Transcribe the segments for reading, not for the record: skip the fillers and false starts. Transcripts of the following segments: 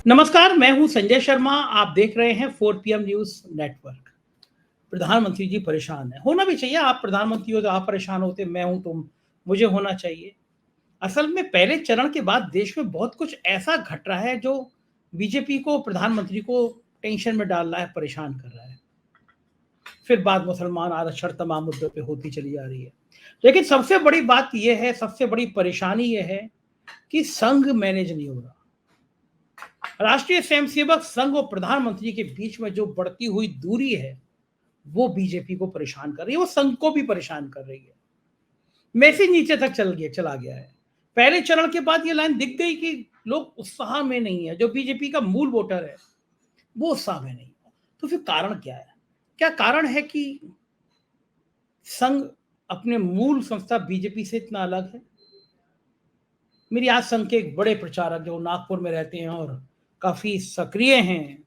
नमस्कार, मैं हूं संजय शर्मा। आप देख रहे हैं 4 PM न्यूज नेटवर्क। प्रधानमंत्री जी परेशान है, होना भी चाहिए। आप प्रधानमंत्री हो तो आप परेशान होते, मैं हूं तो मुझे होना चाहिए। असल में पहले चरण के बाद देश में बहुत कुछ ऐसा घट रहा है जो बीजेपी को, प्रधानमंत्री को टेंशन में डाल रहा है, परेशान कर रहा है। फिर बात मुसलमान आरक्षण तमाम मुद्दों पे होती चली जा रही है। लेकिन सबसे बड़ी बात यह है, सबसे बड़ी परेशानी यह है कि संघ मैनेज नहीं हो रहा। राष्ट्रीय स्वयंसेवक संघ और प्रधानमंत्री के बीच में जो बढ़ती हुई दूरी है, वो बीजेपी को परेशान कर रही है, वो संघ को भी परेशान कर रही है। मैसेज नीचे तक चला गया है। पहले चरण के बाद ये लाइन दिख गई कि लोग उत्साह में नहीं है। जो बीजेपी का मूल वोटर है, वो उत्साह में नहीं है। तो फिर कारण क्या है? क्या कारण है कि संघ अपने मूल संस्था बीजेपी से इतना अलग है? मेरी आज संघ के एक बड़े प्रचारक जो नागपुर में रहते हैं और काफी सक्रिय हैं,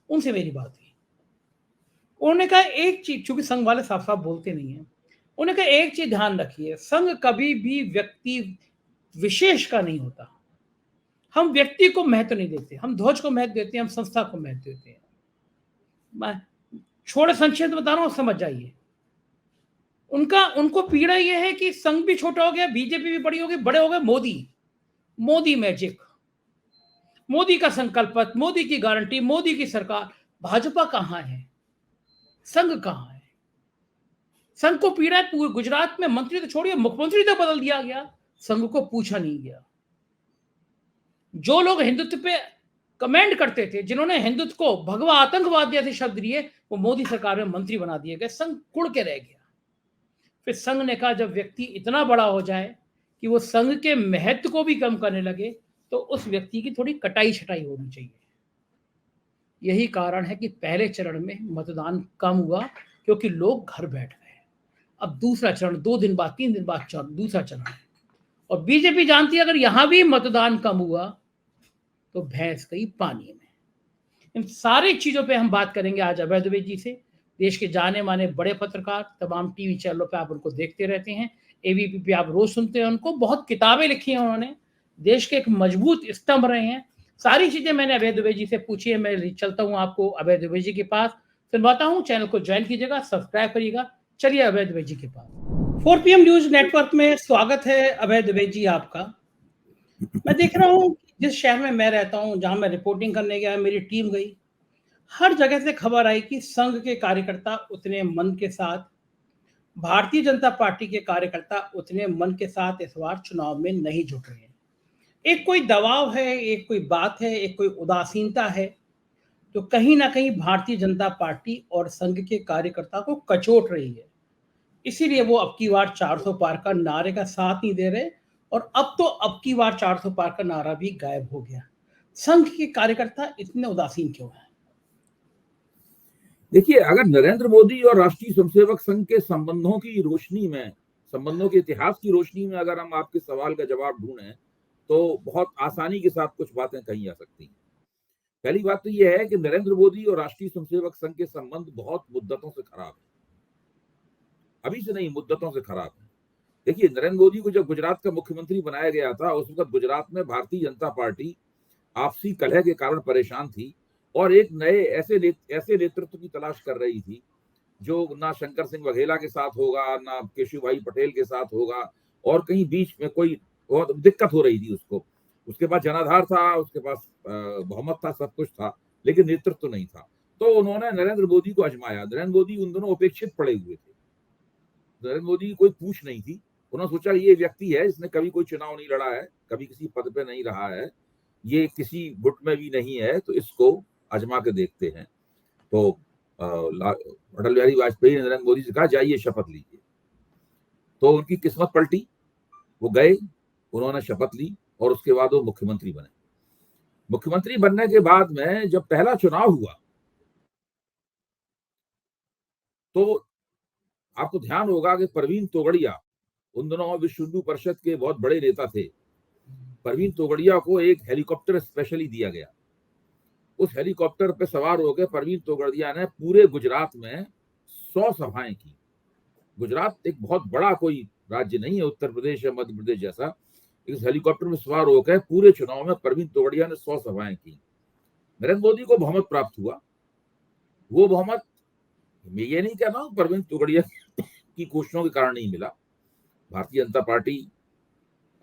उनसे मेरी बात हुई। उन्होंने कहा एक चीज, चूंकि संघ वाले साफ साफ बोलते नहीं है, उन्होंने कहा एक चीज ध्यान रखिए, संघ कभी भी व्यक्ति विशेष का नहीं होता। हम व्यक्ति को महत्व नहीं देते, हम ध्वज को महत्व देते हैं, हम संस्था को महत्व देते हैं। मैं छोटे संक्षेप में बता रहा हूं, समझ जाइए। उनको पीड़ा यह है कि संघ भी छोटा हो गया, बीजेपी भी बड़ी हो गई, बड़े हो गए मोदी। मोदी मैजिक, मोदी का संकल्प, मोदी की गारंटी, मोदी की सरकार। भाजपा कहां है? संघ कहां है? संघ को पीड़ा है। पूरे गुजरात में मंत्री तो छोड़िए, मुख्यमंत्री तो बदल दिया गया, संघ को पूछा नहीं गया। जो लोग हिंदुत्व पे कमेंट करते थे, जिन्होंने हिंदुत्व को भगवा आतंकवाद जैसे शब्द लिए, वो मोदी सरकार में मंत्री बना दिए गए। संघ कुड़ के रह गया। फिर संघ ने कहा जब व्यक्ति इतना बड़ा हो जाए कि वो संघ के महत्व को भी कम करने लगे, तो उस व्यक्ति की थोड़ी कटाई छटाई होनी चाहिए। यही कारण है कि पहले चरण में मतदान कम हुआ, क्योंकि लोग घर बैठ गए। अब दूसरा चरण 2 दिन बाद, 3 दिन बाद दूसरा चरण है, और बीजेपी जानती है अगर यहां भी मतदान कम हुआ तो भैंस गई पानी में। इन सारी चीजों पे हम बात करेंगे आज अभय दुबे जी से। देश के जाने माने बड़े पत्रकार, तमाम टीवी चैनलों पे आप उनको देखते रहते हैं, एबीपी पे आप रोज सुनते हैं उनको। बहुत किताबें लिखी हैं उन्होंने, देश के एक मजबूत स्तंभ रहे हैं। सारी चीजें मैंने अभय दुबे जी से पूछी है। मैं चलता हूँ आपको अभय दुबे जी के पास, सुनवाता हूँ। चैनल को ज्वाइन कीजिएगा, सब्सक्राइब करिएगा। चलिए अभय दुबे जी के पास। 4 PM न्यूज नेटवर्क में स्वागत है अभय दुबे जी आपका। मैं देख रहा हूँ जिस शहर में मैं रहता हूँ, जहां मैं रिपोर्टिंग करने गया, मेरी टीम गई, हर जगह से खबर आई कि संघ के कार्यकर्ता उतने मन के साथ, भारतीय जनता पार्टी के कार्यकर्ता उतने मन के साथ इस बार चुनाव में नहीं जुट रहे हैं। एक कोई दबाव है, एक कोई बात है, एक कोई उदासीनता है, जो कहीं ना कहीं भारतीय जनता पार्टी और संघ के कार्यकर्ता को कचोट रही है। इसीलिए वो अब की बार 400 पार का नारे का साथ नहीं दे रहे, और अब तो अब की बार 400 पार का नारा भी गायब हो गया। संघ के कार्यकर्ता इतने उदासीन क्यों हैं? देखिए, अगर नरेंद्र मोदी और राष्ट्रीय स्वयंसेवक संघ के संबंधों की रोशनी में, संबंधों के इतिहास की रोशनी में अगर हम आपके सवाल का जवाब ढूंढें, तो बहुत आसानी के साथ कुछ बातें कही जा सकती हैं। पहली बात तो यह है कि नरेंद्र मोदी और राष्ट्रीय स्वयंसेवक संघ के संबंध बहुत मुद्दतों से खराब है। अभी से नहीं, मुद्दतों से खराब है। देखिए, नरेंद्र मोदी को जब गुजरात का मुख्यमंत्री बनाया गया था, उस वक्त गुजरात में भारतीय जनता पार्टी आपसी कलह के कारण परेशान थी और एक नए ऐसे नेतृत्व की तलाश कर रही थी जो ना शंकर सिंह वघेला के साथ होगा, ना केशुभाई पटेल के साथ होगा, और कहीं बीच में कोई बहुत दिक्कत हो रही थी उसको। उसके पास जनाधार था, उसके पास बहुमत था, सब कुछ था, लेकिन नेतृत्व नहीं था। तो उन्होंने नरेंद्र मोदी को आजमाया। नरेंद्र मोदी उन दोनों उपेक्षित पड़े हुए थे। नरेंद्र मोदी की कोई पूछ नहीं थी। उन्होंने सोचा ये व्यक्ति है, इसने कभी कोई चुनाव नहीं लड़ा है, कभी किसी पद पे नहीं रहा है, ये किसी गुट में भी नहीं है, तो इसको आजमा के देखते हैं। तो अटल बिहारी वाजपेयी ने नरेंद्र मोदी से कहा जाइए शपथ लीजिए। तो उनकी किस्मत पलटी, वो गए, उन्होंने शपथ ली और उसके बाद वो मुख्यमंत्री बने। मुख्यमंत्री बनने के बाद में जब पहला चुनाव हुआ, तो आपको ध्यान होगा कि परवीन तोगड़िया, उन दोनों विश्व हिंदू परिषद के बहुत बड़े नेता थे, परवीन तोगड़िया को एक हेलीकॉप्टर स्पेशली दिया गया। उस हेलीकॉप्टर पे सवार होकर परवीन तोगड़िया ने पूरे गुजरात में 100 सभाएं की। गुजरात एक बहुत बड़ा कोई राज्य नहीं है, उत्तर प्रदेश या मध्य प्रदेश जैसा। इस हेलीकॉप्टर में सवार होकर पूरे चुनाव में परवीन तोगड़िया ने 100 सभाएं की। नरेंद्र मोदी को बहुमत प्राप्त हुआ। वो बहुमत, मैं ये नहीं कह रहा हूं परवीन तोगड़िया की कोशिशों के कारण नहीं मिला। भारतीय जनता पार्टी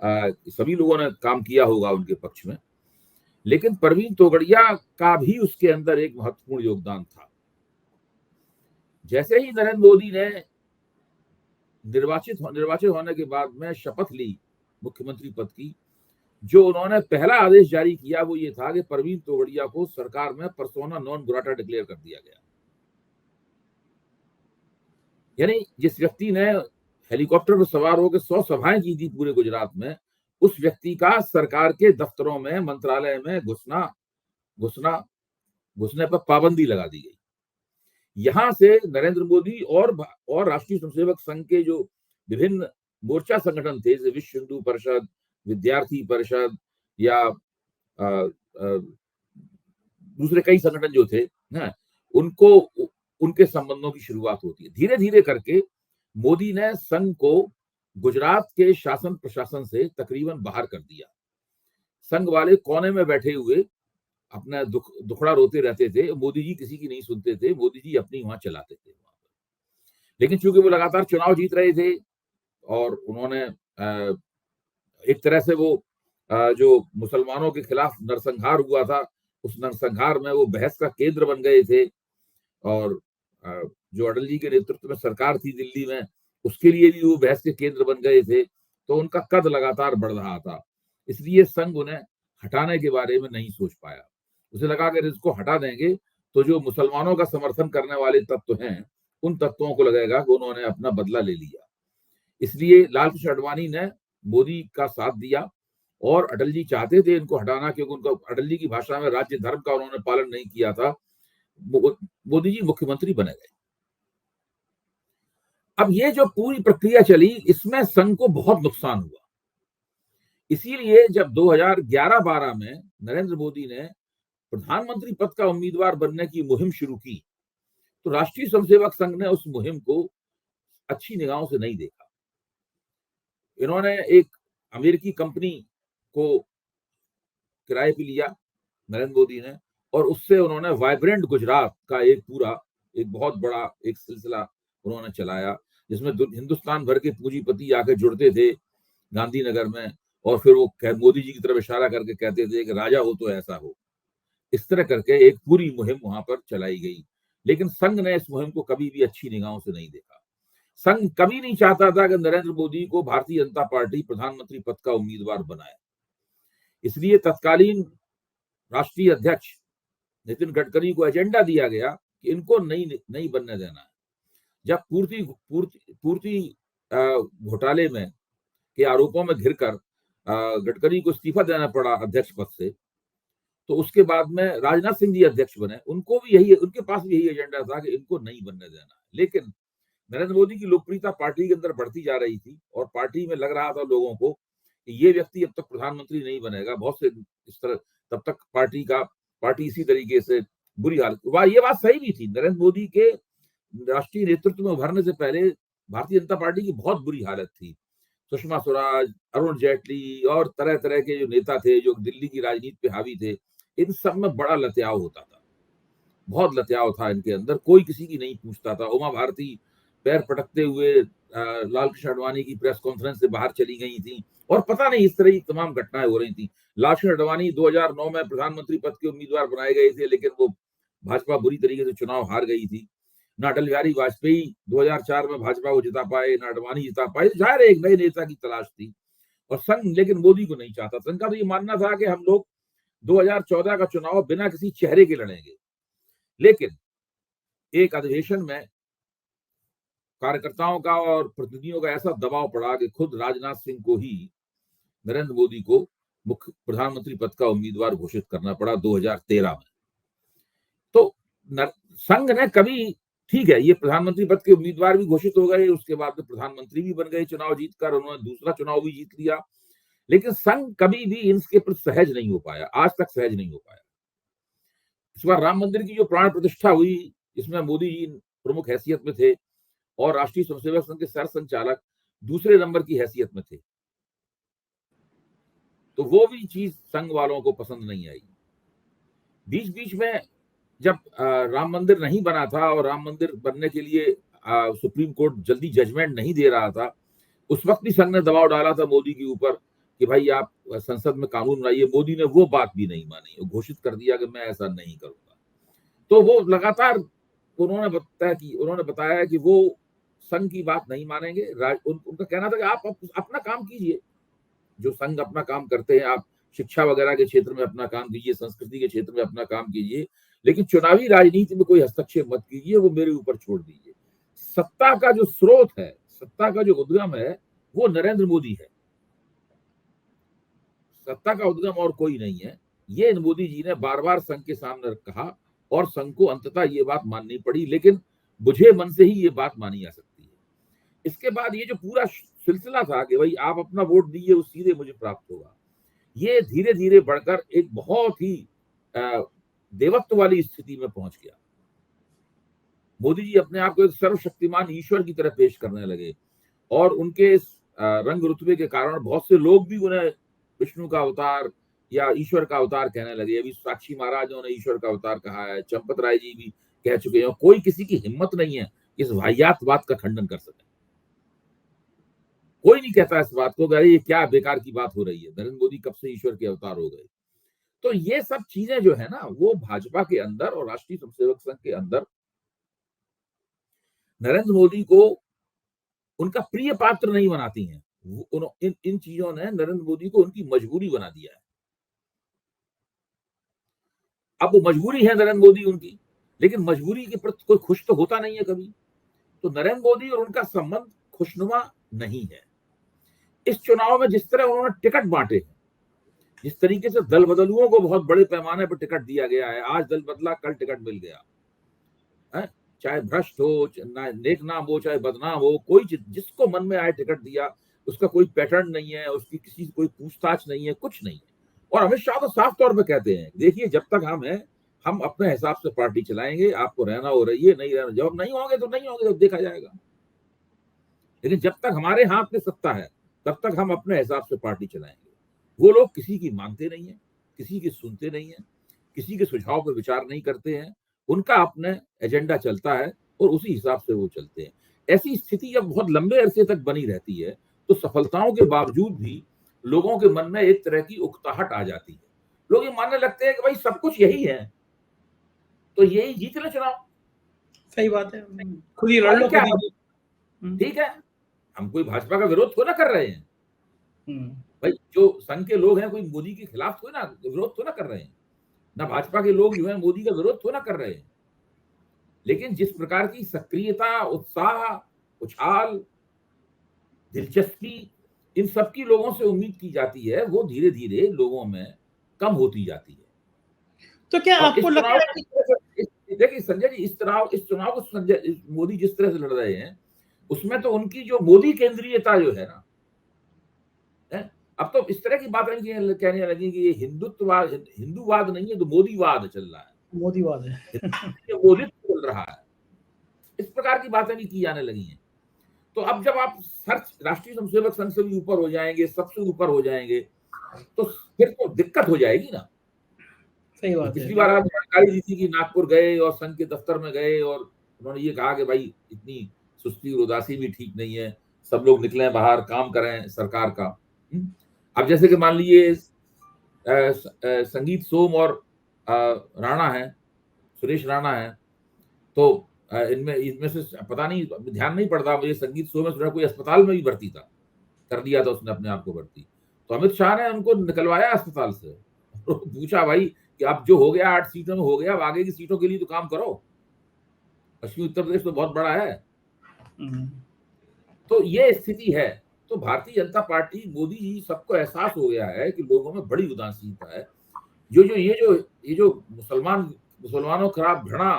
सभी लोगों ने काम किया होगा उनके पक्ष में, लेकिन परवीन तोगड़िया का भी उसके अंदर एक महत्वपूर्ण योगदान था। जैसे ही नरेंद्र मोदी ने निर्वाचित होने के बाद में शपथ ली मुख्यमंत्री पद की, जो उन्होंने पहला आदेश जारी किया वो ये था कि परवीन तोगड़िया को सरकार में पर्सोना नॉन ग्राटा डिक्लेयर कर दिया गया। यानी जिस व्यक्ति ने हेलीकॉप्टर पर सवार होकर 100 सभाएं की थी पूरे गुजरात में, उस व्यक्ति का सरकार के दफ्तरों में, मंत्रालय में घुसने पर पाबंदी लगा दी गई। यहां से नरेंद्र मोदी और राष्ट्रीय स्वयंसेवक संघ के जो विभिन्न मोर्चा संगठन थे, जैसे विश्व हिंदू परिषद, विद्यार्थी परिषद या दूसरे कई संगठन जो थे ना, उनके संबंधों की शुरुआत होती है। धीरे धीरे करके मोदी ने संघ को गुजरात के शासन प्रशासन से तकरीबन बाहर कर दिया। संघ वाले कोने में बैठे हुए अपना दुखड़ा रोते रहते थे, मोदी जी किसी की नहीं सुनते थे, मोदी जी अपनी वहां चलाते थे। लेकिन चूंकि वो लगातार चुनाव जीत रहे थे और उन्होंने एक तरह से वो जो मुसलमानों के खिलाफ नरसंहार हुआ था, उस नरसंहार में वो बहस का केंद्र बन गए थे। और जो अटल जी के नेतृत्व में सरकार थी दिल्ली में, उसके लिए भी वो बहस के केंद्र बन गए थे। तो उनका कद लगातार बढ़ रहा था, इसलिए संघ उन्हें हटाने के बारे में नहीं सोच पाया। उसे लगा अगर इसको हटा देंगे तो जो मुसलमानों का समर्थन करने वाले तत्व हैं, उन तत्वों को लगेगा कि उन्होंने अपना बदला ले लिया। इसलिए लाल कृष्ण आडवाणी ने मोदी का साथ दिया और अटल जी चाहते थे इनको हटाना, क्योंकि उनको अटल जी की भाषा में राज्य धर्म का उन्होंने पालन नहीं किया था। मोदी जी मुख्यमंत्री बने गए। अब ये जो पूरी प्रक्रिया चली, इसमें संघ को बहुत नुकसान हुआ। इसीलिए जब 2011-12 में नरेंद्र मोदी ने प्रधानमंत्री पद का उम्मीदवार बनने की मुहिम शुरू की, तो राष्ट्रीय स्वयंसेवक संघ ने उस मुहिम को अच्छी निगाहों से नहीं देखा। इन्होंने एक अमेरिकी कंपनी को किराए पे लिया नरेंद्र मोदी ने, और उससे उन्होंने वाइब्रेंट गुजरात का एक बहुत बड़ा एक सिलसिला उन्होंने चलाया, जिसमें हिंदुस्तान भर के पूंजीपति आके जुड़ते थे गांधीनगर में, और फिर वो मोदी जी की तरफ इशारा करके कहते थे कि राजा हो तो ऐसा हो। इस तरह करके एक पूरी मुहिम वहां पर चलाई गई, लेकिन संघ ने इस मुहिम को कभी भी अच्छी निगाहों से नहीं देखा। संघ कभी नहीं चाहता था कि नरेंद्र मोदी को भारतीय जनता पार्टी प्रधानमंत्री पद का उम्मीदवार बनाए। इसलिए तत्कालीन राष्ट्रीय अध्यक्ष नितिन गडकरी को एजेंडा दिया गया कि इनको नहीं बनने देना है। जब पूर्ति घोटाले में के आरोपों में घिरकर गडकरी को इस्तीफा देना पड़ा अध्यक्ष पद से, तो उसके बाद में राजनाथ सिंह जी अध्यक्ष बने। उनके पास भी यही एजेंडा था कि इनको नहीं बनने देना। लेकिन नरेंद्र मोदी की लोकप्रियता पार्टी के अंदर बढ़ती जा रही थी और पार्टी में लग रहा था लोगों को कि ये व्यक्ति अब तक प्रधानमंत्री नहीं बनेगा। बहुत से इस तरह तब तक पार्टी इसी तरीके से बुरी हालत, ये बात सही भी थी। नरेंद्र मोदी के राष्ट्रीय नेतृत्व में उभरने से पहले भारतीय जनता पार्टी की बहुत बुरी हालत थी। सुषमा स्वराज, अरुण जेटली और तरह तरह के जो नेता थे जो दिल्ली की राजनीति पे हावी थे, इन सब में बड़ा लत्याव होता था, बहुत लत्याव था इनके अंदर, कोई किसी की नहीं पूछता था। उमा भारती पैर पटकते हुए लाल कृष्ण आडवाणी की प्रेस कॉन्फ्रेंस से बाहर चली गई थी, और पता नहीं इस तरह की तमाम घटनाएं हो रही थी। लाल कृष्ण आडवाणी 2009 में प्रधानमंत्री पद के उम्मीदवार बनाए गए थे, लेकिन वो भाजपा बुरी तरीके से चुनाव हार गई थी। ना अटल बिहारी वाजपेयी 2004 में भाजपा को जिता पाए, ना आडवाणी जिता पाए। जाहिर है एक नए नेता की तलाश थी, और संघ लेकिन मोदी को नहीं चाहता। संघ का तो ये मानना था कि हम लोग 2014 का चुनाव बिना किसी चेहरे के लड़ेंगे। लेकिन एक अधिवेशन में कार्यकर्ताओं का और प्रतिनिधियों का ऐसा दबाव पड़ा कि खुद राजनाथ सिंह को ही नरेंद्र मोदी को मुख्य प्रधानमंत्री पद का उम्मीदवार घोषित करना पड़ा 2013 में। तो संघ ने कभी, ठीक है, ये प्रधानमंत्री पद के उम्मीदवार भी घोषित हो गए, उसके बाद में प्रधानमंत्री भी बन गए चुनाव जीतकर, उन्होंने दूसरा चुनाव भी जीत लिया, लेकिन संघ कभी भी इनके प्रति सहज नहीं हो पाया, आज तक सहज नहीं हो पाया। इस बार राम मंदिर की जो प्राण प्रतिष्ठा हुई, इसमें मोदी जी प्रमुख हैसियत में थे और राष्ट्रीय स्वयंसेवक संघ के सर संचालक दूसरे नंबर की हैसियत में थे। तो वो भी चीज संघ वालों को पसंद नहीं आई। बीच बीच में जब राम मंदिर नहीं बना था और राम मंदिर बनने के लिए सुप्रीम कोर्ट जल्दी जजमेंट नहीं दे रहा था, उस वक्त भी संघ ने दबाव डाला था मोदी के ऊपर कि भाई आप संसद में कानून बनाइए। मोदी ने वो बात भी नहीं मानी, वो घोषित कर दिया कि मैं ऐसा नहीं करूंगा। तो वो लगातार उन्होंने बताया कि वो संघ की बात नहीं मानेंगे। उनका कहना था कि आप अपना काम कीजिए, जो संघ अपना काम करते हैं, आप शिक्षा वगैरह के क्षेत्र में अपना काम कीजिए, संस्कृति के क्षेत्र में अपना काम कीजिए, लेकिन चुनावी राजनीति में कोई हस्तक्षेप मत कीजिए, वो मेरे ऊपर छोड़ दीजिए। सत्ता का जो स्रोत है, सत्ता का जो उद्गम है, वो नरेंद्र मोदी है। सत्ता का उद्गम और कोई नहीं है। ये मोदी जी ने बार बार संघ के सामने कहा और संघ को अंततः ये बात माननी पड़ी, लेकिन बुझे मन से ही ये बात मानी जा सकती है। इसके बाद ये जो पूरा सिलसिला था कि भाई आप अपना वोट दीजिए, वो सीधे मुझे प्राप्त होगा, ये धीरे धीरे बढ़कर एक बहुत ही देवत्व वाली स्थिति में पहुंच गया। मोदी जी अपने आप को एक सर्वशक्तिमान ईश्वर की तरह पेश करने लगे और उनके रंग रुतबे के कारण बहुत से लोग भी उन्हें विष्णु का अवतार या ईश्वर का अवतार कहने लगे। अभी साक्षी महाराज ने ईश्वर का अवतार कहा है, चंपत राय जी भी कह चुके हैं। कोई किसी की हिम्मत नहीं है इस वाहियात बात का खंडन कर सके। कोई नहीं कहता इस बात को, अरे ये क्या बेकार की बात हो रही है, नरेंद्र मोदी कब से ईश्वर के अवतार हो गए। तो ये सब चीजें जो है ना, वो भाजपा के अंदर और राष्ट्रीय स्वयंसेवक संघ के अंदर नरेंद्र मोदी को उनका प्रिय पात्र नहीं बनाती हैं। इन चीजों ने नरेंद्र मोदी को उनकी मजबूरी बना दिया है। अब वो मजबूरी है नरेंद्र मोदी उनकी, लेकिन मजबूरी के प्रति कोई खुश तो होता नहीं है कभी। तो नरेंद्र मोदी और उनका संबंध खुशनुमा नहीं है। इस चुनाव में जिस तरह उन्होंने टिकट बांटे हैं, जिस तरीके से दल बदलुओं को बहुत बड़े पैमाने पर टिकट दिया गया है, आज दल बदला कल टिकट मिल गया है, चाहे भ्रष्ट हो, नेक नाम हो, चाहे बदनाम हो, कोई जिसको मन में आए टिकट दिया, उसका कोई पैटर्न नहीं है, उसकी किसी से कोई पूछताछ नहीं है, कुछ नहीं है। और अमित शाह तो साफ तौर पे कहते हैं, देखिए जब तक हम हैं, हम अपने हिसाब से पार्टी चलाएंगे, आपको रहना हो रही है, नहीं रहना, जब नहीं होंगे तो नहीं होंगे, तो देखा जाएगा। लेकिन जब तक हमारे हाथ में सत्ता है, तब तक हम अपने हिसाब से पार्टी चलाएंगे। वो लोग किसी की मानते नहीं है, किसी की सुनते नहीं है, किसी के सुझाव पर विचार नहीं करते हैं। उनका अपने एजेंडा चलता है और उसी हिसाब से वो चलते हैं। ऐसी स्थिति जब बहुत लंबे अरसे तक बनी रहती है, तो सफलताओं के बावजूद भी लोगों के मन में एक तरह की उकताहट आ जाती है। लोग ये मानने लगते हैं कि भाई सब कुछ यही है, तो यही जीत ले चुनाव। सही बात है, खुद ही लड़ लो, क्या ठीक है, हम कोई भाजपा का विरोध थोड़ा कर रहे हैं। भाई जो संघ के लोग हैं, कोई मोदी के खिलाफ थोड़ा ना विरोध थोड़ा कर रहे हैं, ना भाजपा के लोग जो है मोदी का विरोध थोड़ा कर रहे हैं। लेकिन जिस प्रकार की सक्रियता, उत्साह, उछाल, दिलचस्पी इन सबकी लोगों से उम्मीद की जाती है, वो धीरे धीरे लोगों में कम होती जाती है। तो क्या आपको लगता है कि देखिए संजय जी, इस चुनाव को संजय मोदी जिस तरह से लड़ रहे हैं, उसमें तो उनकी जो मोदी केंद्रीयता जो है ना, अब तो इस तरह की बात नहीं कहने लगी कि ये हिंदूवाद नहीं है, तो मोदीवाद चल रहा है, मोदीवाद है, मोदीत्व चल रहा है, इस प्रकार की बातें भी की जाने लगी हैं। तो अब जब आप राष्ट्रीय स्वयंसेवक संघ से भी ऊपर हो जाएंगे, सबसे ऊपर हो जाएंगे, तो फिर तो दिक्कत हो जाएगी ना। सही बात है। पिछली बार आप जानकारी दी थी कि नागपुर गए और संघ के दफ्तर में गए और उन्होंने ये कहा कि भाई इतनी सुस्ती और उदासी भी ठीक नहीं है, सब लोग निकले बाहर, काम करें सरकार का। अब जैसे कि मान लीजिए संगीत सोम और राणा है, सुरेश राणा है, तो इनमें से पता नहीं, ध्यान नहीं पड़ता मुझे, संगीत सोम में कोई अस्पताल में भी भर्ती था, कर दिया था उसने अपने आप को भर्ती। तो अमित शाह ने उनको निकलवाया अस्पताल से, पूछा भाई कि अब जो हो गया 8 सीटों में हो गया, अब आगे की सीटों के लिए तो काम करो, पश्चिमी उत्तर प्रदेश तो बहुत बड़ा है। तो ये स्थिति है। तो भारतीय जनता पार्टी, मोदी जी, सबको एहसास हो गया है कि लोगों में बड़ी उदासीनता है। ये जो मुसलमानों खिलाफ घृणा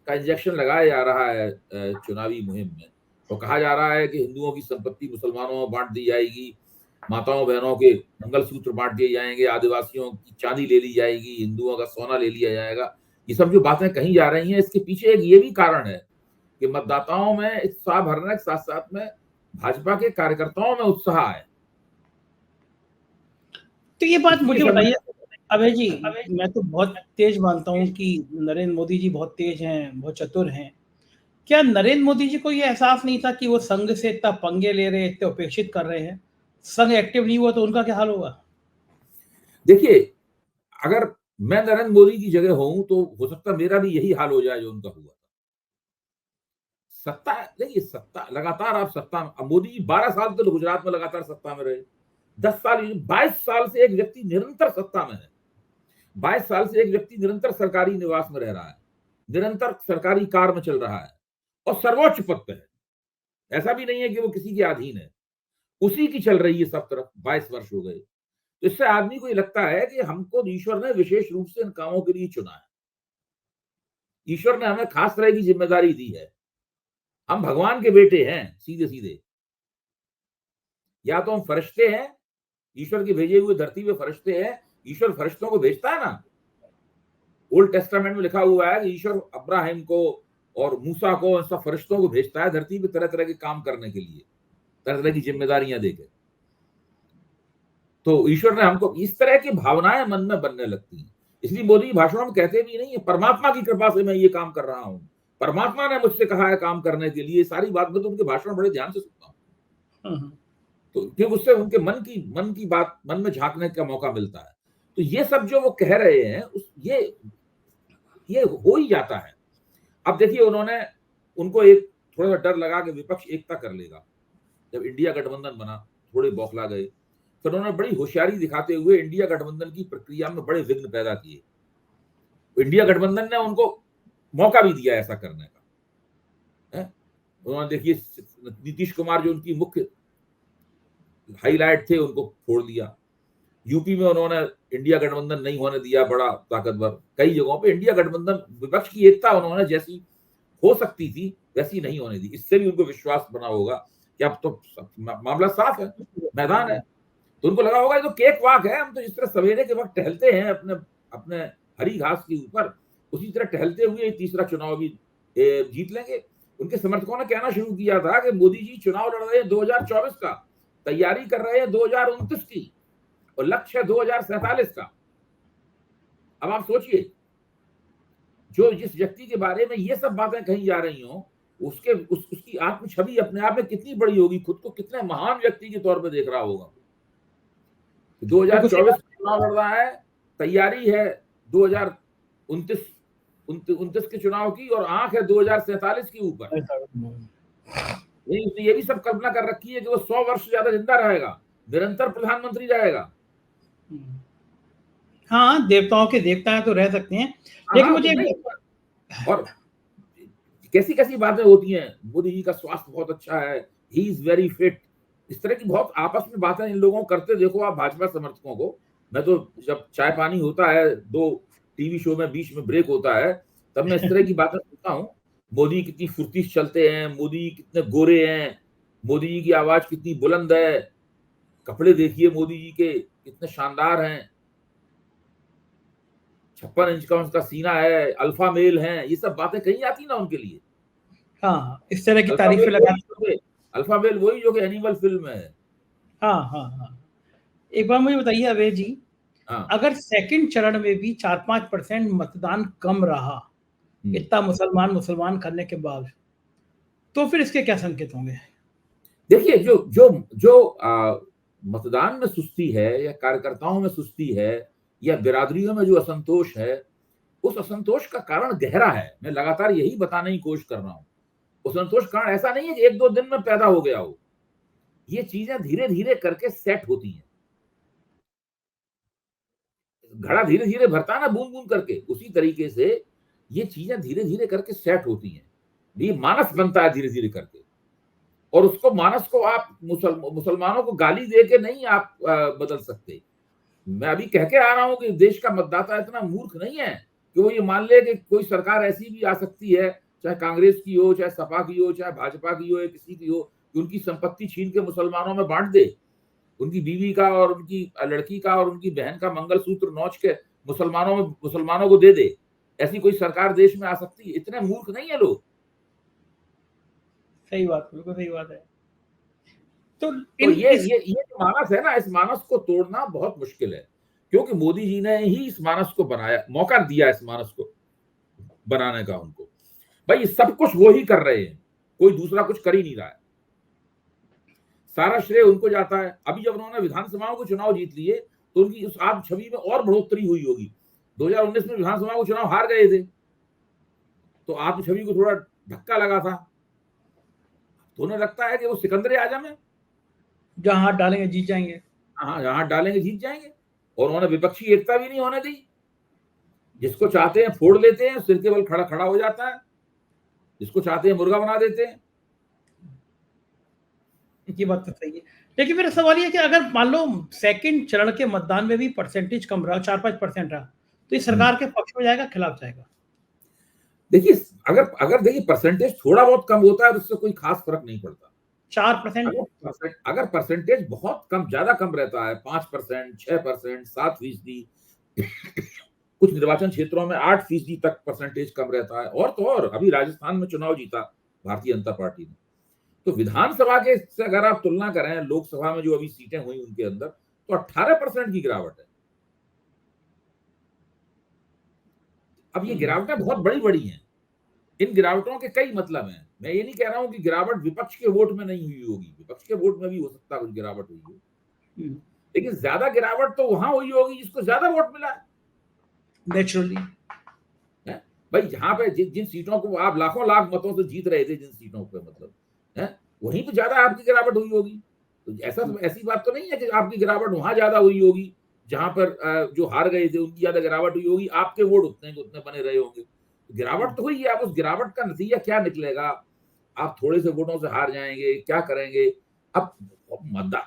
का इंजेक्शन लगाया जा रहा है चुनावी मुहिम में, तो कहा जा रहा है कि हिंदुओं की संपत्ति मुसलमानों में बांट दी जाएगी, माताओं बहनों के मंगलसूत्र बांट दिए जाएंगे, आदिवासियों की चांदी ले ली जाएगी, हिंदुओं का सोना ले लिया जाएगा। ये सब जो बातें कही जा रही हैं, इसके पीछे एक ये भी कारण है कि मतदाताओं में उत्साह भरने के साथ साथ में भाजपा के कार्यकर्ताओं में उत्साह है। तो ये बात मुझे बताइए, अभय जी, मैं तो बहुत तेज मानता हूँ कि नरेंद्र मोदी जी बहुत तेज हैं, बहुत चतुर हैं। क्या नरेंद्र मोदी जी को ये एहसास नहीं था कि वो संघ से इतना पंगे ले रहे हैं, इतने उपेक्षित कर रहे हैं? संघ एक्टिव नहीं हुआ तो उनका क्या हाल होगा? देखिए, अगर मैं नरेंद्र मोदी की जगह हूं तो हो सकता है मेरा भी यही हाल हो जाए जो उनका हुआ। सत्ता, देखिए सत्ता लगातार, आप सत्ता, अब मोदी जी 12 साल तक तो गुजरात में लगातार सत्ता में रहे, 10 साल, 22 साल से एक व्यक्ति निरंतर सत्ता में है, 22 साल से एक व्यक्ति निरंतर सरकारी निवास में रह रहा है, निरंतर सरकारी कार में चल रहा है और सर्वोच्च पद पे है। ऐसा भी नहीं है कि वो किसी के अधीन है, उसी की चल रही है सब तरफ, 22 वर्ष हो गए। तो इससे आदमी को ये लगता है कि हमको ईश्वर ने विशेष रूप से इन कामों के लिए चुना है, ईश्वर ने हमें खास तरह की जिम्मेदारी दी है, हम भगवान के बेटे हैं सीधे सीधे, या तो हम फरिश्ते हैं, ईश्वर के भेजे हुए धरती पे फरिश्ते हैं, ईश्वर फरिश्तों को भेजता है ना। ओल्ड टेस्टामेंट में लिखा हुआ है कि ईश्वर अब्राहम को और मूसा को, सब फरिश्तों को भेजता है धरती पे तरह तरह के काम करने के लिए, तरह तरह की जिम्मेदारियां देकर। तो ईश्वर ने हमको इस तरह की भावनाएं मन में बनने लगती हैं। इसलिए मोदी भाषणों में कहते भी नहीं है परमात्मा की कृपा से मैं ये काम कर रहा हूं, परमात्मा ने मुझसे कहा है काम करने के लिए, सारी बात में तो उनके भाषण बड़े ध्यान से सुनता हूं, तो क्योंकि उससे उनके मन की बात मन में झांकने का मौका मिलता है। तो ये सब जो वो कह रहे हैं ये हो ही जाता है। अब देखिए, उनको एक थोड़ा सा डर लगा कि विपक्ष एकता कर लेगा। जब इंडिया गठबंधन बना, थोड़े बौखला गए, तो उन्होंने बड़ी होशियारी दिखाते हुए इंडिया गठबंधन की प्रक्रिया में बड़े विघ्न पैदा किए। इंडिया गठबंधन ने उनको मौका भी दिया ऐसा करने का, है? उन्होंने, देखिए, नीतीश कुमार जो उनकी मुख्य हाईलाइट थे उनको छोड़ दिया। यूपी में उन्होंने इंडिया गठबंधन नहीं होने दिया, बड़ा ताकतवर। कई जगहों पे इंडिया गठबंधन, विपक्ष की एकता उन्होंने जैसी हो सकती थी वैसी नहीं होने दी। इससे भी उनको विश्वास बना होगा कि अब तो मामला साफ है, मैदान है। तो उनको लगा होगा ये तो केक वाक है, हम तो जिस तरह सवेरे के वक्त टहलते हैं अपने अपने हरी घास के ऊपर, उसी तरह टहलते हुए तीसरा चुनाव भी जीत लेंगे। उनके समर्थकों ने कहना शुरू किया था कि मोदी जी चुनाव लड़ रहे हैं 2024 का, तैयारी कर रहे हैं 2029 की, और लक्ष्य है 2047 का। अब आप सोचिए, जिस व्यक्ति के बारे में ये सब बातें कही जा रही हो, उसकी आत्म छवि अपने आप में कितनी बड़ी होगी, खुद को कितने महान व्यक्ति के तौर पे देख रहा होगा। 2024 चुनाव लड़ रहा है, तैयारी है 2029 के चुनाव की, और आंख है 2047 के ऊपर। नहीं, उसने ये भी सब कल्पना कर रखी है कि वो 100 वर्ष ज्यादा जिंदा रहेगा, निरंतर प्रधानमंत्री रहेगा। हाँ, देवताओं के देवता है तो रह सकते हैं, लेकिन मुझे और कैसी कैसी बातें होती हैं, मोदी जी का स्वास्थ्य बहुत अच्छा है, ही इज वेरी फिट, इस तरह की बहुत आपस में बातें इन लोगों को करते देखो आप, भाजपा समर्थकों को। मैं तो जब चाय पानी होता है, 2 टीवी शो में बीच में ब्रेक होता है, तब मैं इस तरह की बातें सुनता हूँ। मोदी कितनी फुर्ती से चलते हैं, मोदी कितने गोरे हैं, मोदी जी की आवाज कितनी बुलंद है, कपड़े देखिए मोदी जी के कितने शानदार हैं, 56 इंच का उनका सीना है, अल्फा मेल है, ये सब बातें कही जाती ना उनके लिए। हाँ, इस तरह की तारीफें लगा, अल्फा मेल वही जो कि एनिमल फिल्म है। हाँ हाँ हाँ। एक बार मुझे बताइए अभय जी, हाँ, अगर सेकंड चरण में भी 4-5% मतदान कम रहा, इतना मुसलमान करने के बाद, तो फिर इसके क्या संकेत होंगे? देखिए, जो जो जो मतदान में सुस्ती है, या कार्यकर्ताओं में सुस्ती है, या बिरादरियों में जो असंतोष है, उस असंतोष का कारण गहरा है। मैं लगातार यही बताने की कोशिश कर रहा हूं। उस असंतोष का कारण ऐसा नहीं है कि 1-2 दिन में पैदा हो गया हो, ये चीजें धीरे धीरे करके सेट होती हैं। घड़ा धीरे धीरे भरता है ना, बूंद बूंद करके, उसी तरीके से ये चीजें धीरे धीरे करके सेट होती हैं। ये मानस बनता है धीरे धीरे करके, और उसको, मानस को आप मुसलमानों को गाली दे के नहीं आप बदल सकते। मैं अभी कह के आ रहा हूं कि देश का मतदाता इतना मूर्ख नहीं है कि वो ये मान ले कि कोई सरकार ऐसी भी आ सकती है, चाहे कांग्रेस की हो, चाहे सपा की हो, चाहे भाजपा की हो, या किसी की हो, कि उनकी संपत्ति छीन के मुसलमानों में बांट दे, उनकी बीवी का और उनकी लड़की का और उनकी बहन का मंगलसूत्र नोच के मुसलमानों को दे दे। ऐसी कोई सरकार देश में आ सकती है? इतने मूर्ख नहीं है लोग। सही बात, बिल्कुल सही बात है। तो तो ये जो मानस है ना, इस मानस को तोड़ना बहुत मुश्किल है, क्योंकि मोदी जी ने ही इस मानस को बनाया, मौका दिया इस मानस को बनाने का उनको। भाई सब कुछ वो ही कर रहे हैं, कोई दूसरा कुछ कर ही नहीं रहा है, सारा श्रेय उनको जाता है। अभी जब उन्होंने विधानसभाओं के चुनाव जीत लिए तो उनकी उस आप छवि में और बढ़ोतरी हुई होगी। 2019 में विधानसभा को चुनाव हार गए थे तो आप छवि को थोड़ा धक्का लगा था, तो उन्हें लगता है कि वो सिकंदर आजम है, जहां हाथ डालेंगे जीत जाएंगे। हाँ जहां डालेंगे जीत जाएंगे। और उन्होंने विपक्षी एकता भी नहीं होने दी, जिसको चाहते हैं फोड़ लेते हैं, सिर के बल खड़ा खड़ा हो जाता है, जिसको चाहते हैं मुर्गा बना देते हैं। ये बात तो सही है, लेकिन मेरा सवाल ये है कि अगर मान लो सेकंड चरण के मतदान में भी परसेंटेज कम रहा, 4-5% रहा, तो ये सरकार के पक्ष में जाएगा, खिलाफ जाएगा? देखिए अगर देखिए परसेंटेज थोड़ा बहुत कम होता है तो उससे कोई खास फर्क नहीं पड़ता। 4%। अगर परसेंटेज बहुत कम ज्यादा कम रहता है, 5%, 6%, 7%, कुछ निर्वाचन क्षेत्रों में 8% तक परसेंटेज कम रहता है। और तो और अभी राजस्थान में चुनाव जीता भारतीय जनता पार्टी ने, तो विधानसभा के से अगर आप तुलना करें लोकसभा में जो अभी सीटें हुई उनके अंदर, तो 18% की गिरावट है। अब ये गिरावटें बहुत बड़ी बड़ी हैं, इन गिरावटों के कई मतलब हैं। मैं ये नहीं कह रहा हूं कि गिरावट विपक्ष के वोट में नहीं हुई होगी, विपक्ष के वोट में भी हो सकता है कुछ गिरावट हुई हो, लेकिन ज्यादा गिरावट तो वहां हुई होगी जिसको ज्यादा वोट मिला है। नेचुरली भाई जहां पे जिन सीटों को आप लाखों लाख मतों से जीत रहे थे, जिन सीटों पे मतलब है, वहीं पे ज्यादा आपकी गिरावट हुई होगी। तो ऐसी बात तो नहीं है कि आपकी गिरावट वहां ज्यादा हुई होगी, जहां पर जो हार गए थे उनकी ज्यादा गिरावट हुई होगी, आपके वोट उतने उतने बने रहे होंगे। तो गिरावट तो हुई है, अब उस गिरावट का नतीजा क्या निकलेगा, आप थोड़े से वोटों से हार जाएंगे, क्या करेंगे? अब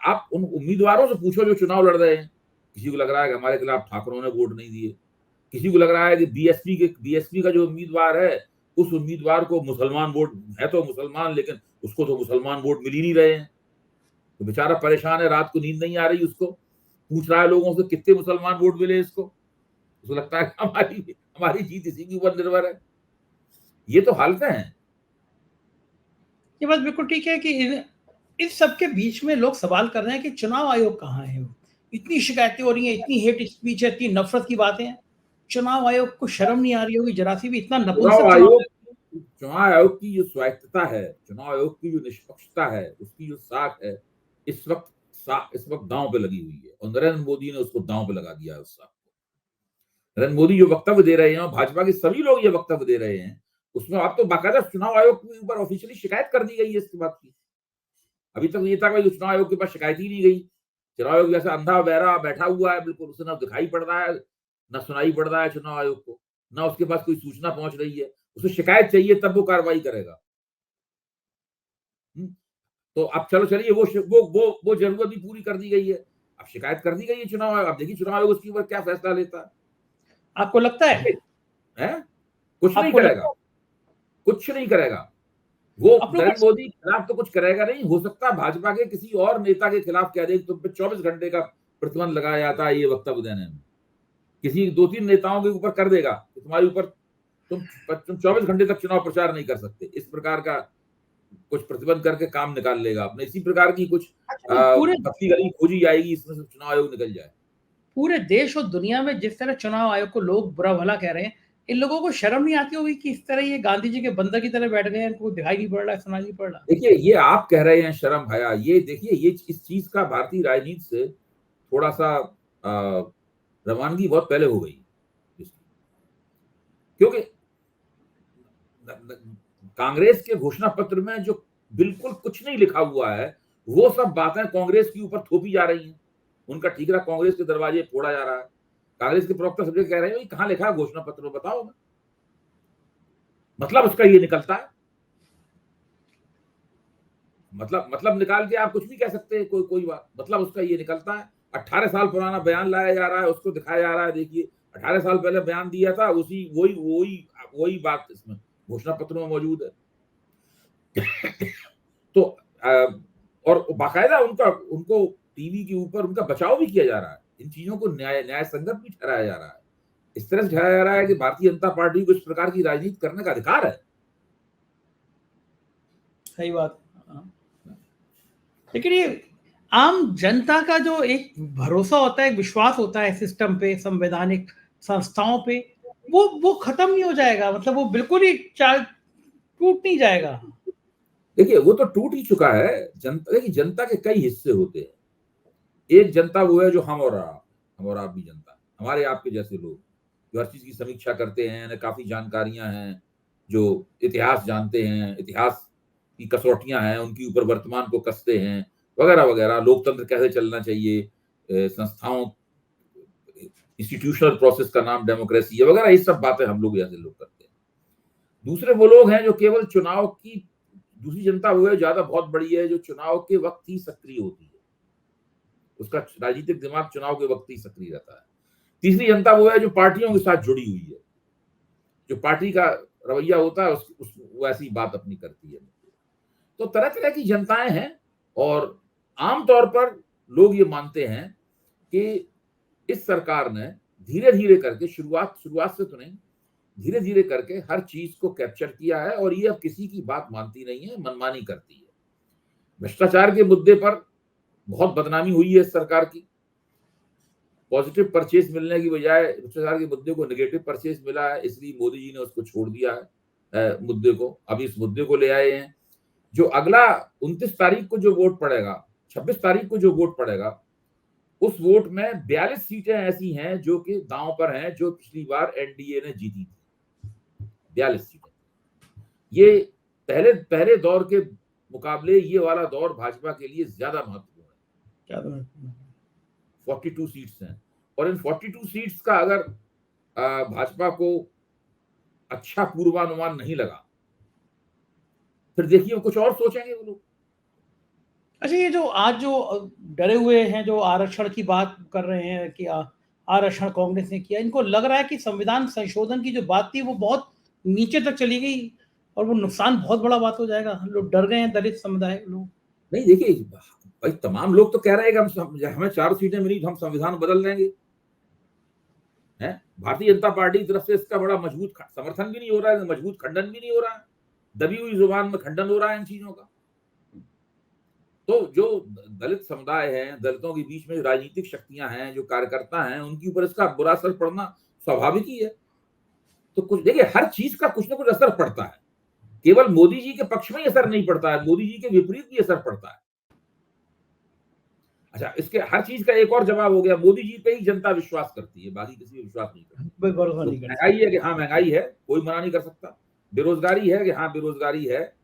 आप उन उम्मीदवारों से पूछो जो चुनाव लड़ रहे हैं, किसी को लग रहा है कि हमारे खिलाफ ठाकुरों ने वोट नहीं दिए, किसी को लग रहा है कि बीएसपी का जो उम्मीदवार है उस उम्मीदवार को मुसलमान वोट है, तो मुसलमान, लेकिन उसको तो मुसलमान वोट मिल ही नहीं रहे हैं, तो बेचारा परेशान है, रात को नींद नहीं आ रही, उसको पूछ रहा है लोगों से कितने मुसलमान वोट मिले उसको लगता है हमारी जीत इसी के ऊपर निर्भर है। ये तो हालतें हैं। ये बात बिल्कुल ठीक है कि इस सब के बीच में लोग सवाल कर रहे हैं कि चुनाव आयोग कहाँ है? इतनी शिकायतें हो रही हैं, इतनी हेट स्पीच है, इतनी नफरत की बातें हैं, चुनाव आयोग को शर्म नहीं आ रही होगी जरा सी भी? इतना नपुंसक चुनाव आयोग की जो स्वायत्तता है, चुनाव आयोग की जो निष्पक्षता है, उसकी जो साख है, इस वक्त दांव पे लगी हुई है, और नरेंद्र मोदी ने उसको दांव पे लगा दिया है उस साख को। नरेंद्र मोदी जो वक्तव्य दे रहे हैं और भाजपा के सभी लोग ये वक्तव्य दे रहे हैं, उसमें आप तो बाकायदा चुनाव आयोग के ऊपर ऑफिशियली शिकायत कर दी गई है इसके बात की। अभी तक ये था कि चुनाव आयोग के पास शिकायत ही नहीं गई, चुनाव आयोग जैसा अंधा बहरा बैठा हुआ है, बिल्कुल उसे ना दिखाई पड़ रहा है ना सुनाई पड़ रहा है चुनाव आयोग को, ना उसके पास कोई सूचना पहुंच रही है, उसे शिकायत चाहिए तब वो कार्रवाई करेगा। तो अब चलिए वो जरूरत भी पूरी कर दी गई है, अब शिकायत कर दी गई है चुनाव आयोग, अब देखिए चुनाव आयोग उसके ऊपर क्या फैसला लेता है। आपको लगता है? कुछ नहीं करेगा, कुछ नहीं करेगा वो। नरेंद्र मोदी के खिलाफ तो कुछ करेगा नहीं, हो सकता है भाजपा के किसी और नेता के खिलाफ कह दे, तुम पे 24 घंटे का प्रतिबंध लगाया जाता है ये वक्तव्य देने में, किसी 2-3 नेताओं के ऊपर कर देगा कि तुम्हारे ऊपर तुम 24 घंटे तक चुनाव प्रचार नहीं कर सकते, इस प्रकार का कुछ प्रतिबंध करके काम निकाल लेगा अपने। इसी प्रकार की कुछ पतली गली खोजी जाएगी, इसमें से चुनाव आयोग निकल जाए। पूरे देश और दुनिया में जिस तरह चुनाव आयोग को लोग बुरा भला कह रहे हैं, इन लोगों को शर्म नहीं आती होगी कि इस तरह ये गांधी जी के बंदर की तरह बैठ गए हैं, इनको दिखाई नहीं पड़ रहा है, सुनाई नहीं पड़ रहा? देखिए ये आप कह रहे हैं शर्म भया, ये देखिए ये इस चीज का भारतीय राजनीति से थोड़ा सा रवानगी बहुत पहले हो गई, क्योंकि कांग्रेस के घोषणा पत्र में जो बिल्कुल कुछ नहीं लिखा हुआ है, वो सब बातें कांग्रेस के ऊपर थोपी जा रही हैं, उनका ठीकरा कांग्रेस के दरवाजे फोड़ा जा रहा है। कांग्रेस के प्रवक्ता सब कह रहे हैं कहां लिखा है घोषणा पत्र में, बताओ ना। मतलब उसका ये निकलता है, मतलब निकाल के आप कुछ भी कह सकते हैं, कोई बात, मतलब उसका ये निकलता है 18 साल पुराना बयान लाया जा रहा है, उसको दिखाया जा रहा है, देखिए 18 साल पहले बयान दिया था, उसी वही बात इसमें घोषणा पत्र में मौजूद है। तो और बाकायदा उनको टीवी के ऊपर उनका बचाव भी किया जा रहा है, इन चीजों को न्याय संगत भी ठहराया जा रहा है, इस तरह से ठहराया जा रहा है कि भारतीय जनता पार्टी को इस प्रकार की राजनीति करने का अधिकार है। सही बात। लेकिन ये आम जनता का जो एक भरोसा होता है, एक विश्वास होता है सिस्टम पे, संवैधानिक संस्थाओं पे, वो खत्म नहीं हो जाएगा, मतलब वो बिल्कुल ही टूट नहीं जाएगा। देखिए वो तो टूट ही चुका है। जनता, देखिए जनता के कई हिस्से होते हैं। एक जनता वो है जो हम और आप भी जनता, हमारे आपके जैसे लोग जो हर चीज की समीक्षा करते हैं, काफी जानकारियां हैं, जो इतिहास जानते हैं, इतिहास की कसौटियां हैं उनके ऊपर, वर्तमान को कसते हैं, वगैरह वगैरह, लोकतंत्र कैसे चलना चाहिए, संस्थाओं, इंस्टीट्यूशनल प्रोसेस का नाम डेमोक्रेसी है, वगैरह, ये सब बातें हम लोग जैसे लोग करते हैं। दूसरे वो लोग हैं जो केवल चुनाव की, दूसरी जनता वो है ज्यादा बहुत बड़ी है जो चुनाव के वक्त ही सक्रिय होती है, उसका राजनीतिक दिमाग चुनाव के वक्त ही सक्रिय रहता है। तीसरी जनता वो है जो पार्टियों के साथ जुड़ी हुई है, जो पार्टी का रवैया होता है वो ऐसी बात अपनी करती है। तो तरह तरह की जनताएं हैं, और आमतौर पर लोग ये मानते हैं कि इस सरकार ने धीरे धीरे करके, शुरुआत से तो नहीं, धीरे धीरे करके हर चीज को कैप्चर किया है, और ये अब किसी की बात मानती नहीं है, मनमानी करती है। भ्रष्टाचार के मुद्दे पर बहुत बदनामी हुई है इस सरकार की। पॉजिटिव परचेज मिलने की बजाय भ्रष्टाचार के मुद्दे को नेगेटिव परचेज मिला है, इसलिए मोदी जी ने उसको छोड़ दिया है मुद्दे को। अब इस मुद्दे को ले आए हैं। जो अगला 29 तारीख को जो वोट पड़ेगा, 26 तारीख को जो वोट पड़ेगा, उस वोट में 42 सीटें ऐसी हैं जो कि दांव पर हैं, जो पिछली बार एनडीए ने जीती थी। 42 सीटें। ये पहले दौर के मुकाबले ये वाला दौर भाजपा के लिए ज्यादा महत्वपूर्ण है। 42 सीट्स हैं, और इन 42 सीट्स का अगर भाजपा को अच्छा पूर्वानुमान नहीं लगा, फिर देखिए कुछ और सोचेंगे वो लोग। अच्छा, ये जो आज जो डरे हुए हैं, जो आरक्षण की बात कर रहे हैं कि आरक्षण कांग्रेस ने किया, इनको लग रहा है कि संविधान संशोधन की जो बात थी वो बहुत नीचे तक चली गई और वो नुकसान बहुत बड़ा बात हो जाएगा। लोग डर गए हैं, दलित समुदाय लोग। नहीं, देखिए भाई, तमाम लोग तो कह रहे हैं कि हमें 4 सीटें मिली तो हम संविधान बदल देंगे। भारतीय जनता पार्टी की तरफ से इसका बड़ा मजबूत समर्थन भी नहीं हो रहा है, मजबूत खंडन भी नहीं हो रहा है, दबी हुई जुबान में खंडन हो रहा है इन चीजों का। तो जो दलित समुदाय है, दलितों के बीच में राजनीतिक शक्तियां हैं, जो कार्यकर्ता हैं, उनके ऊपर इसका बुरा असर पड़ना स्वाभाविक ही है। तो कुछ देखिए, हर चीज का कुछ ना कुछ असर पड़ता है, केवल मोदी जी के पक्ष में ही असर नहीं पड़ता है, मोदी जी के विपरीत भी असर पड़ता है। अच्छा, इसके हर चीज का एक और जवाब हो गया, मोदी जी पे ही जनता विश्वास करती है, बाकी किसी पे विश्वास नहीं करती। भरोसा नहीं करता। महंगाई है कि हाँ महंगाई है, कोई मना नहीं कर सकता। बेरोजगारी है कि हाँ बेरोजगारी है,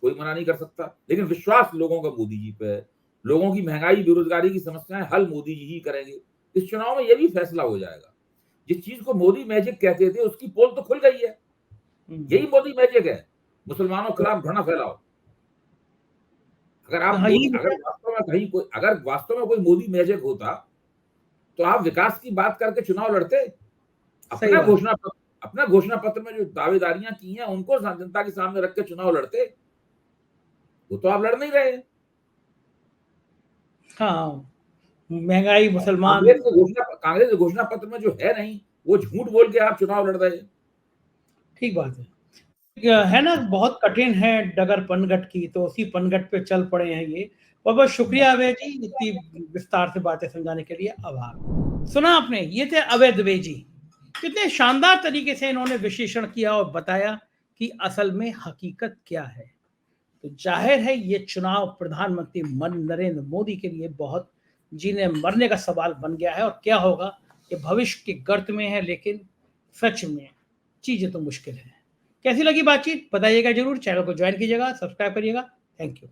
कोई मना नहीं कर सकता। लेकिन विश्वास लोगों का मोदी जी पे है। लोगों की महंगाई, बेरोजगारी की समस्याएं हल मोदी जी ही करेंगे। इस चुनाव में यह भी फैसला हो जाएगा। जिस चीज को मोदी मैजिक कहते थे, उसकी पोल तो खुल गई है। यही मोदी मैजिक है, मुसलमानों के खिलाफ घृणा फैलाओ। अगर वास्तव में कोई मोदी मैजिक होता तो आप विकास की बात करके चुनाव लड़ते। अपना घोषणा पत्र में जो दावेदारियां की हैं उनको जनता के सामने रख के चुनाव लड़ते। वो तो आप लड़ नहीं रहे। हाँ, महंगाई, मुसलमान, कांग्रेस के घोषणा पत्र में जो है नहीं, वो झूठ बोल के आप चुनाव लड़ रहे हैं। ठीक बात है ना। बहुत कठिन है डगर पनघट की, तो उसी पनघट पे चल पड़े हैं ये। बहुत बहुत शुक्रिया अभय जी, इतनी विस्तार से बातें समझाने के लिए। आभार। सुना आपने, ये थे अभय दुबे जी। कितने शानदार तरीके से इन्होंने विश्लेषण किया और बताया कि असल में हकीकत क्या है। तो जाहिर है ये चुनाव प्रधानमंत्री नरेंद्र मोदी के लिए बहुत जीने मरने का सवाल बन गया है, और क्या होगा ये भविष्य के गर्त में है, लेकिन सच में चीजें तो मुश्किल है। कैसी लगी बातचीत बताइएगा जरूर। चैनल को ज्वाइन कीजिएगा, सब्सक्राइब करिएगा। Thank you.